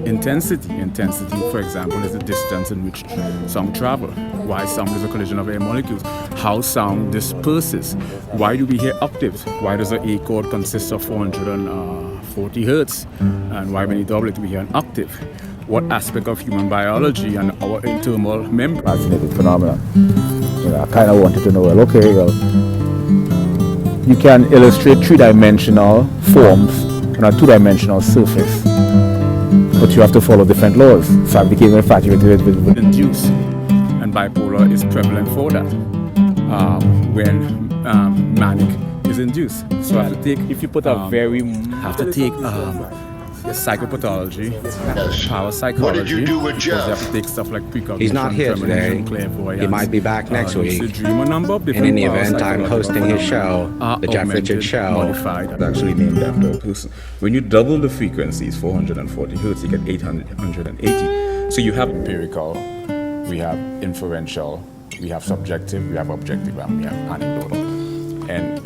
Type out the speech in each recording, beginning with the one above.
Intensity, for example, is the distance in which sound travel. Why sound is a collision of air molecules. How sound disperses. Why do we hear octaves? Why does an A chord consist of 440 hertz? And why when you double it we hear an octave? What aspect of human biology and our internal membrane? Fascinating phenomenon. I kind of wanted to know, you can illustrate three-dimensional forms on a two-dimensional surface, but you have to follow different laws. So I became infatuated with induce, and bipolar is prevalent for that when manic is induced. So I have to take, if you put a very, have to take psychopathology, power psychology. What did you do with Jeff? You have to take stuff like precognition. He's not here today. He might be back next week. And in the event, I'm hosting his show, The Jeff Richards Show. It's actually named after a person. When you double the frequencies, 440 hertz, you get 880. So you have empirical, we have inferential, we have subjective, we have objective, and we have anecdotal. And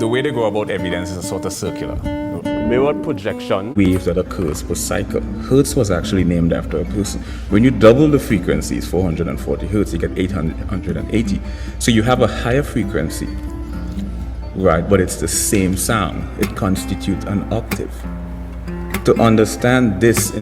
the way they go about evidence is a sort of circular. Mirrored projection. Waves that occurs per cycle. Hertz was actually named after a person. When you double the frequencies, 440 hertz, you get 880. So you have a higher frequency, right? But it's the same sound. It constitutes an octave. To understand this